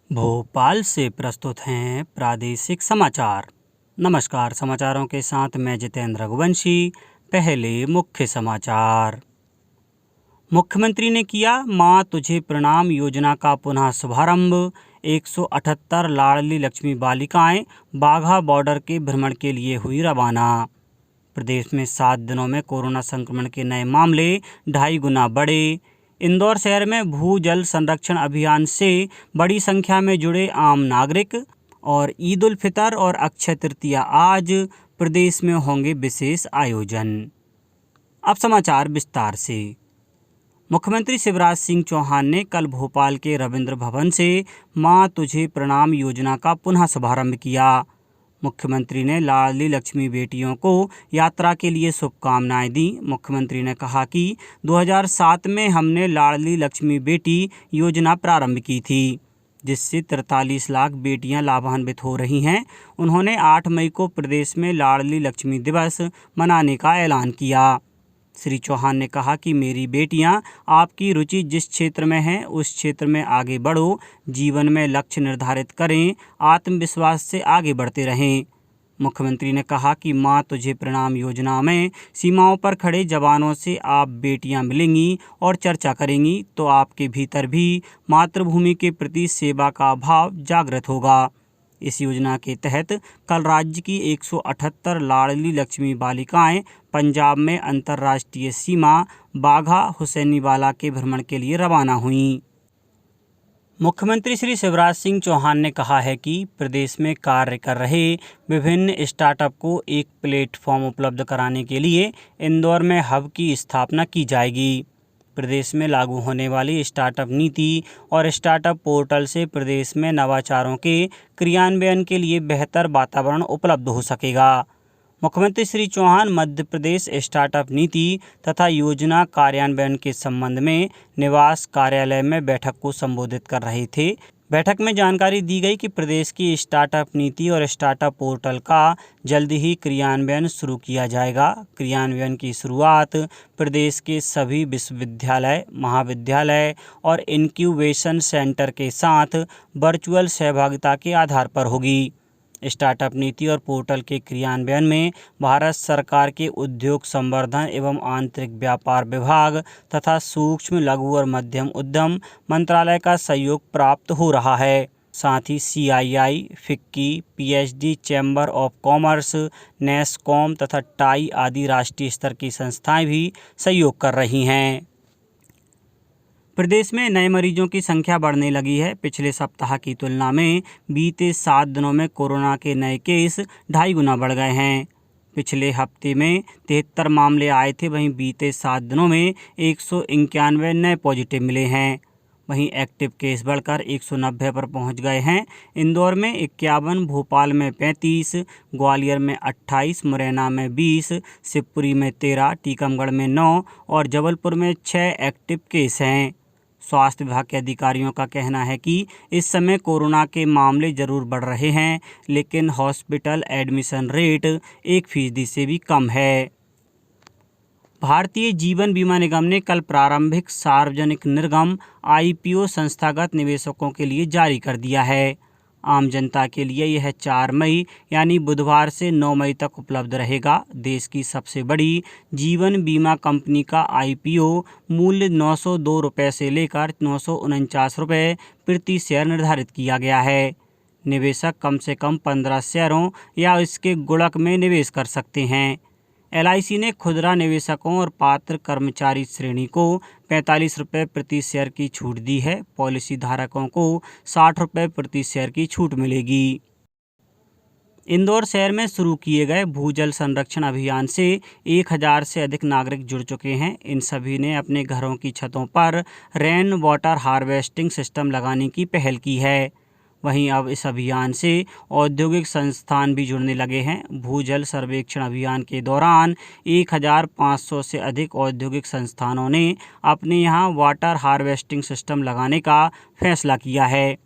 भोपाल से प्रस्तुत हैं प्रादेशिक समाचार। नमस्कार, समाचारों के साथ मैं जितेंद्र रघुवंशी। पहले मुख्य समाचार। मुख्यमंत्री ने किया मां तुझे प्रणाम योजना का पुनः शुभारंभ। 178 लाडली लक्ष्मी बालिकाएं बाघा बॉर्डर के भ्रमण के लिए हुई रवाना। प्रदेश में 7 दिनों में कोरोना संक्रमण के नए मामले 2.5 गुना बढ़े। इंदौर शहर में भू जल संरक्षण अभियान से बड़ी संख्या में जुड़े आम नागरिक। और ईद उल फितर और अक्षय तृतीया आज, प्रदेश में होंगे विशेष आयोजन। अब समाचार विस्तार से। मुख्यमंत्री शिवराज सिंह चौहान ने कल भोपाल के रविंद्र भवन से मां तुझे प्रणाम योजना का पुनः शुभारंभ किया। मुख्यमंत्री ने लाडली लक्ष्मी बेटियों को यात्रा के लिए शुभकामनाएं दी। मुख्यमंत्री ने कहा कि 2007 में हमने लाडली लक्ष्मी बेटी योजना प्रारंभ की थी, जिससे 43 लाख बेटियां लाभान्वित हो रही हैं। उन्होंने 8 मई को प्रदेश में लाडली लक्ष्मी दिवस मनाने का ऐलान किया। श्री चौहान ने कहा कि मेरी बेटियां, आपकी रुचि जिस क्षेत्र में है उस क्षेत्र में आगे बढ़ो, जीवन में लक्ष्य निर्धारित करें, आत्मविश्वास से आगे बढ़ते रहें। मुख्यमंत्री ने कहा कि मां तुझे प्रणाम योजना में सीमाओं पर खड़े जवानों से आप बेटियां मिलेंगी और चर्चा करेंगी तो आपके भीतर भी मातृभूमि के प्रति सेवा का भाव जागृत होगा। इस योजना के तहत कल राज्य की 178 लाडली लक्ष्मी बालिकाएं पंजाब में अंतर्राष्ट्रीय सीमा बाघा हुसैनीवाला के भ्रमण के लिए रवाना हुईं। मुख्यमंत्री श्री शिवराज सिंह चौहान ने कहा है कि प्रदेश में कार्य कर रहे विभिन्न स्टार्टअप को एक प्लेटफॉर्म उपलब्ध कराने के लिए इंदौर में हब की स्थापना की जाएगी। प्रदेश में लागू होने वाली स्टार्टअप नीति और स्टार्टअप पोर्टल से प्रदेश में नवाचारों के क्रियान्वयन के लिए बेहतर वातावरण उपलब्ध हो सकेगा। मुख्यमंत्री श्री चौहान मध्य प्रदेश स्टार्टअप नीति तथा योजना कार्यान्वयन के संबंध में निवास कार्यालय में बैठक को संबोधित कर रहे थे। बैठक में जानकारी दी गई कि प्रदेश की स्टार्टअप नीति और स्टार्टअप पोर्टल का जल्द ही क्रियान्वयन शुरू किया जाएगा। क्रियान्वयन की शुरुआत प्रदेश के सभी विश्वविद्यालय, महाविद्यालय और इनक्यूबेशन सेंटर के साथ वर्चुअल सहभागिता के आधार पर होगी। स्टार्टअप नीति और पोर्टल के क्रियान्वयन में भारत सरकार के उद्योग संवर्धन एवं आंतरिक व्यापार विभाग तथा सूक्ष्म, लघु और मध्यम उद्यम मंत्रालय का सहयोग प्राप्त हो रहा है। साथ ही CII, FICCI, PhD, chamber of commerce, NASSCOM तथा टाई आदि राष्ट्रीय स्तर की संस्थाएं भी सहयोग कर रही हैं। प्रदेश में नए मरीजों की संख्या बढ़ने लगी है। पिछले सप्ताह की तुलना में बीते 7 दिनों में कोरोना के नए केस 2.5 गुना बढ़ गए हैं। पिछले हफ्ते में 73 मामले आए थे, वहीं बीते 7 दिनों में 191 नए पॉजिटिव मिले हैं। वहीं एक्टिव केस बढ़कर 190 पर पहुंच गए हैं। इंदौर में 51, भोपाल में 35, ग्वालियर में 28, मुरैना में 20, शिवपुरी में 13, टीकमगढ़ में 9 और जबलपुर में 6 एक्टिव केस हैं। स्वास्थ्य विभाग के अधिकारियों का कहना है कि इस समय कोरोना के मामले जरूर बढ़ रहे हैं, लेकिन हॉस्पिटल एडमिशन रेट 1% से भी कम है। भारतीय जीवन बीमा निगम ने कल प्रारंभिक सार्वजनिक निर्गम IPO संस्थागत निवेशकों के लिए जारी कर दिया है। आम जनता के लिए यह 4 मई यानी बुधवार से 9 मई तक उपलब्ध रहेगा। देश की सबसे बड़ी जीवन बीमा कंपनी का IPO मूल्य 902 रुपये से लेकर 949 रुपये प्रति शेयर निर्धारित किया गया है। निवेशक कम से कम 15 शेयरों या इसके गुणक में निवेश कर सकते हैं। LIC ने खुदरा निवेशकों और पात्र कर्मचारी श्रेणी को 45 रुपये प्रति शेयर की छूट दी है। पॉलिसी धारकों को 60 रुपये प्रति शेयर की छूट मिलेगी। इंदौर शहर में शुरू किए गए भूजल संरक्षण अभियान से 1000 से अधिक नागरिक जुड़ चुके हैं। इन सभी ने अपने घरों की छतों पर रेन वाटर हार्वेस्टिंग सिस्टम लगाने की पहल की है। वहीं अब इस अभियान से औद्योगिक संस्थान भी जुड़ने लगे हैं। भूजल सर्वेक्षण अभियान के दौरान 1500 से अधिक औद्योगिक संस्थानों ने अपने यहां वाटर हार्वेस्टिंग सिस्टम लगाने का फैसला किया है।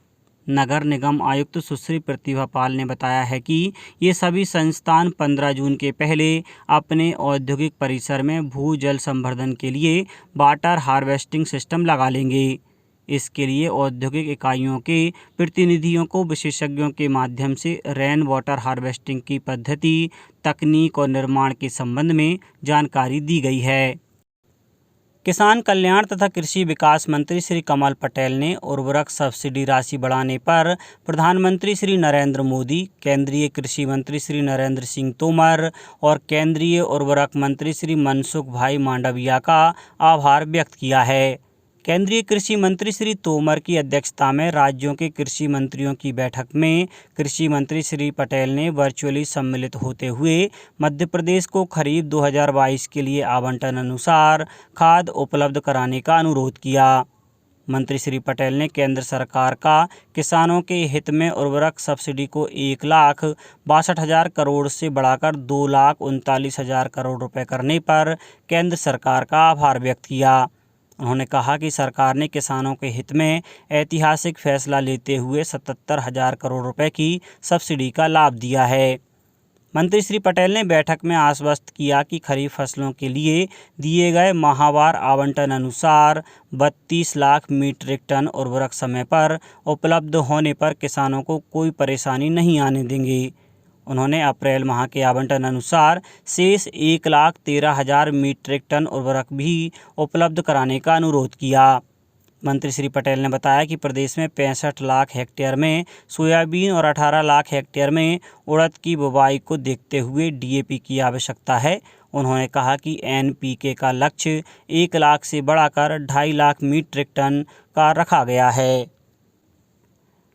नगर निगम आयुक्त सुश्री प्रतिभा पाल ने बताया है कि ये सभी संस्थान 15 जून के पहले अपने औद्योगिक परिसर में भूजल संवर्धन के लिए वाटर हार्वेस्टिंग सिस्टम लगा लेंगे। इसके लिए औद्योगिक इकाइयों के प्रतिनिधियों को विशेषज्ञों के माध्यम से रेन वाटर हार्वेस्टिंग की पद्धति, तकनीक और निर्माण के संबंध में जानकारी दी गई है। किसान कल्याण तथा कृषि विकास मंत्री श्री कमल पटेल ने उर्वरक सब्सिडी राशि बढ़ाने पर प्रधानमंत्री श्री नरेंद्र मोदी, केंद्रीय कृषि मंत्री श्री नरेंद्र सिंह तोमर और केंद्रीय उर्वरक मंत्री श्री मनसुख भाई मांडविया का आभार व्यक्त किया है। केंद्रीय कृषि मंत्री श्री तोमर की अध्यक्षता में राज्यों के कृषि मंत्रियों की बैठक में कृषि मंत्री श्री पटेल ने वर्चुअली सम्मिलित होते हुए मध्य प्रदेश को खरीफ 2022 के लिए आवंटन अनुसार खाद उपलब्ध कराने का अनुरोध किया। मंत्री श्री पटेल ने केंद्र सरकार का किसानों के हित में उर्वरक सब्सिडी को 1,62,000 करोड़ से बढ़ाकर 2,39,000 करोड़ रुपए करने पर केंद्र सरकार का आभार व्यक्त किया। उन्होंने कहा कि सरकार ने किसानों के हित में ऐतिहासिक फैसला लेते हुए 77,000 करोड़ रुपए की सब्सिडी का लाभ दिया है। मंत्री श्री पटेल ने बैठक में आश्वस्त किया कि खरीफ फसलों के लिए दिए गए माहवार आवंटन अनुसार 32 लाख मीट्रिक टन उर्वरक समय पर उपलब्ध होने पर किसानों को कोई परेशानी नहीं आने देंगे। उन्होंने अप्रैल माह के आवंटन अनुसार शेष 1,13,000 मीट्रिक टन उर्वरक भी उपलब्ध कराने का अनुरोध किया। मंत्री श्री पटेल ने बताया कि प्रदेश में 65 लाख हेक्टेयर में सोयाबीन और 18 लाख हेक्टेयर में उड़द की बुवाई को देखते हुए डीएपी की आवश्यकता है। उन्होंने कहा कि एनपीके का लक्ष्य 1 लाख से बढ़ाकर 2.5 लाख मीट्रिक टन का रखा गया है।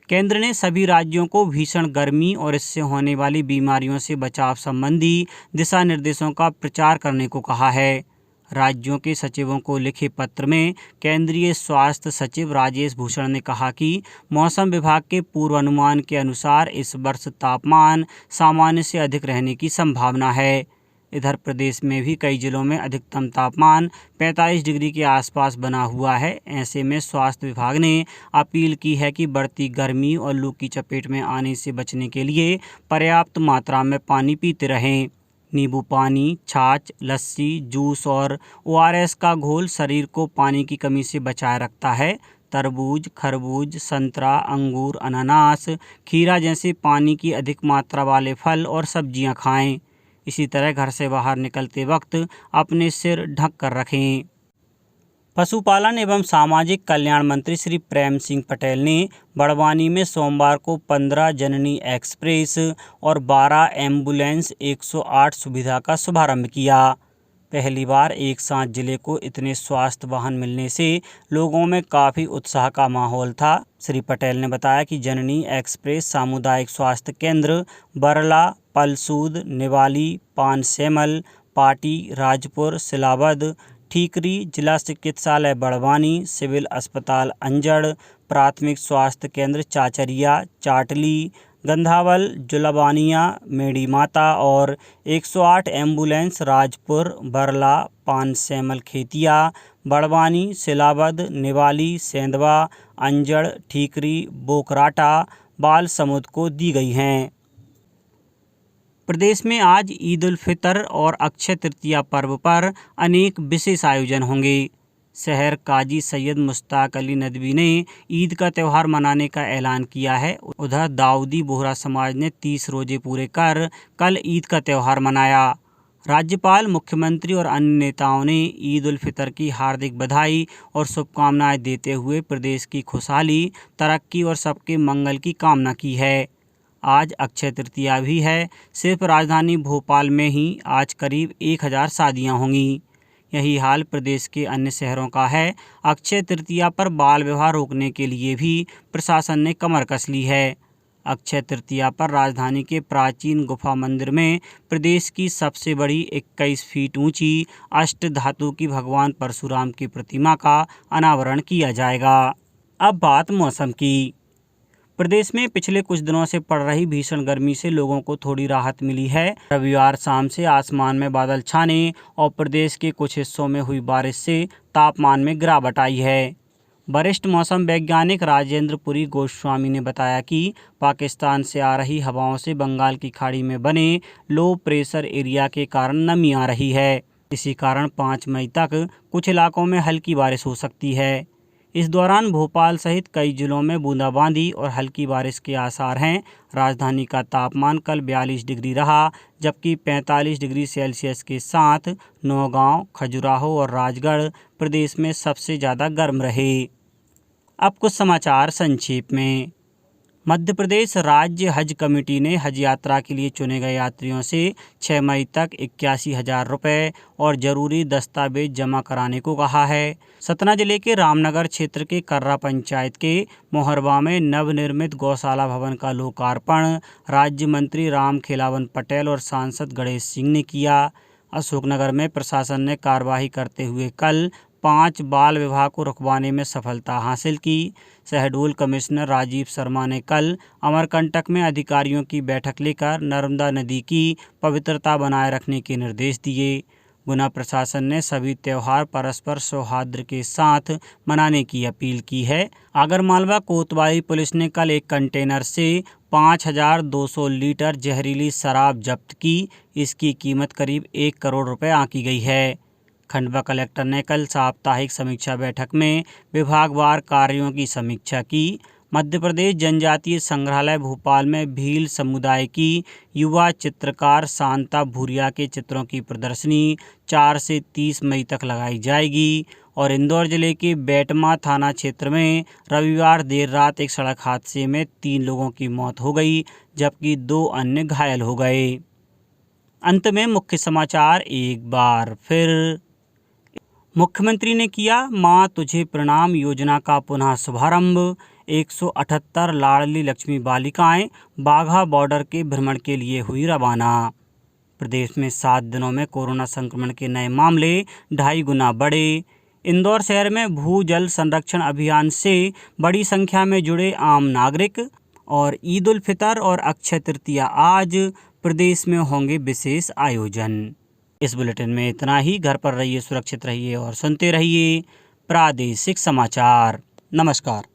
केंद्र ने सभी राज्यों को भीषण गर्मी और इससे होने वाली बीमारियों से बचाव संबंधी दिशा निर्देशों का प्रचार करने को कहा है। राज्यों के सचिवों को लिखे पत्र में केंद्रीय स्वास्थ्य सचिव राजेश भूषण ने कहा कि मौसम विभाग के पूर्वानुमान के अनुसार इस वर्ष तापमान सामान्य से अधिक रहने की संभावना है। इधर प्रदेश में भी कई जिलों में अधिकतम तापमान 45 डिग्री के आसपास बना हुआ है। ऐसे में स्वास्थ्य विभाग ने अपील की है कि बढ़ती गर्मी और लू की चपेट में आने से बचने के लिए पर्याप्त मात्रा में पानी पीते रहें। नींबू पानी, छाछ, लस्सी, जूस और ओआरएस का घोल शरीर को पानी की कमी से बचाए रखता है। तरबूज, खरबूज, संतरा, अंगूर, अनानास, खीरा जैसे पानी की अधिक मात्रा वाले फल और सब्जियां खाएं। इसी तरह घर से बाहर निकलते वक्त अपने सिर ढक कर रखें। पशुपालन एवं सामाजिक कल्याण मंत्री श्री प्रेम सिंह पटेल ने बड़वानी में सोमवार को 15 जननी एक्सप्रेस और 12 एम्बुलेंस 108 सुविधा का शुभारंभ किया। पहली बार एक साथ जिले को इतने स्वास्थ्य वाहन मिलने से लोगों में काफ़ी उत्साह का माहौल था। श्री पटेल ने बताया कि जननी एक्सप्रेस सामुदायिक स्वास्थ्य केंद्र बरला, पलसूद, निवाली, पानसेमल, पाटी, राजपुर, सिलावद, ठीकरी, जिला चिकित्सालय बड़वानी, सिविल अस्पताल अंजड़, प्राथमिक स्वास्थ्य केंद्र चाचरिया, चाटली, गंधावल, जुलाबानिया, मेड़ी माता और 108 एम्बुलेंस राजपुर, बरला, पानसेमल, खेतिया, बड़वानी, सिलावद, निवाली, सेंधवा, अंजड़, ठीकरी, बोकराटा, बालसमुद को दी गई हैं। प्रदेश में आज ईद उल फितर और अक्षय तृतीया पर्व पर अनेक विशेष आयोजन होंगे। शहर काजी सैयद मुश्ताक अली नदवी ने ईद का त्यौहार मनाने का ऐलान किया है। उधर दाऊदी बोहरा समाज ने 30 रोजे पूरे कर कल ईद का त्यौहार मनाया। राज्यपाल, मुख्यमंत्री और अन्य नेताओं ने ईद उल फितर की हार्दिक बधाई और शुभकामनाएं देते हुए प्रदेश की खुशहाली, तरक्की और सबके मंगल की कामना की है। आज अक्षय तृतीया भी है। सिर्फ राजधानी भोपाल में ही आज करीब 1000 शादियां होंगी। यही हाल प्रदेश के अन्य शहरों का है। अक्षय तृतीया पर बाल विवाह रोकने के लिए भी प्रशासन ने कमर कस ली है। अक्षय तृतीया पर राजधानी के प्राचीन गुफा मंदिर में प्रदेश की सबसे बड़ी 21 फीट ऊंची अष्ट धातु की भगवान परशुराम की प्रतिमा का अनावरण किया जाएगा। अब बात मौसम की। प्रदेश में पिछले कुछ दिनों से पड़ रही भीषण गर्मी से लोगों को थोड़ी राहत मिली है। रविवार शाम से आसमान में बादल छाने और प्रदेश के कुछ हिस्सों में हुई बारिश से तापमान में गिरावट आई है। वरिष्ठ मौसम वैज्ञानिक राजेंद्र पुरी गोस्वामी ने बताया कि पाकिस्तान से आ रही हवाओं से बंगाल की खाड़ी में बने लो प्रेशर एरिया के कारण नमी आ रही है। इसी कारण 5 मई तक कुछ इलाकों में हल्की बारिश हो सकती है। इस दौरान भोपाल सहित कई जिलों में बूंदाबांदी और हल्की बारिश के आसार हैं। राजधानी का तापमान कल 42 डिग्री रहा, जबकि 45 डिग्री सेल्सियस के साथ नौगांव, खजुराहो और राजगढ़ प्रदेश में सबसे ज़्यादा गर्म रहे। अब कुछ समाचार संक्षेप में। मध्य प्रदेश राज्य हज कमेटी ने हज यात्रा के लिए चुने गए यात्रियों से 6 मई तक 81,000 रुपये और जरूरी दस्तावेज जमा कराने को कहा है। सतना जिले के रामनगर क्षेत्र के कर्रा पंचायत के मोहरबा में नवनिर्मित गौशाला भवन का लोकार्पण राज्य मंत्री राम खेलावन पटेल और सांसद गणेश सिंह ने किया। अशोकनगर में प्रशासन ने कार्यवाही करते हुए कल 5 बाल विवाह को रुकवाने में सफलता हासिल की। शहडोल कमिश्नर राजीव शर्मा ने कल अमरकंटक में अधिकारियों की बैठक लेकर नर्मदा नदी की पवित्रता बनाए रखने के निर्देश दिए। गुना प्रशासन ने सभी त्यौहार परस्पर सौहार्द के साथ मनाने की अपील की है। आगरमालवा कोतवाली पुलिस ने कल एक कंटेनर से 5,200 लीटर जहरीली शराब जब्त की। इसकी कीमत करीब 1 करोड़ रुपए आंकी गई है। खंडवा कलेक्टर ने कल साप्ताहिक समीक्षा बैठक में विभागवार कार्यों की समीक्षा की। मध्य प्रदेश जनजातीय संग्रहालय भोपाल में भील समुदाय की युवा चित्रकार शांता भूरिया के चित्रों की प्रदर्शनी 4 से 30 मई तक लगाई जाएगी। और इंदौर जिले के बेटमा थाना क्षेत्र में रविवार देर रात एक सड़क हादसे में 3 लोगों की मौत हो गई, जबकि 2 अन्य घायल हो गए। अंत में मुख्य समाचार एक बार फिर। मुख्यमंत्री ने किया मां तुझे प्रणाम योजना का पुनः शुभारंभ। 178 लाडली लक्ष्मी बालिकाएं बाघा बॉर्डर के भ्रमण के लिए हुई रवाना। प्रदेश में 7 दिनों में कोरोना संक्रमण के नए मामले 2.5 गुना बढ़े। इंदौर शहर में भू जल संरक्षण अभियान से बड़ी संख्या में जुड़े आम नागरिक। और ईद उल फितर और अक्षय तृतीया आज प्रदेश में होंगे विशेष आयोजन। इस बुलेटिन में इतना ही। घर पर रहिए, सुरक्षित रहिए और सुनते रहिए प्रादेशिक समाचार। नमस्कार।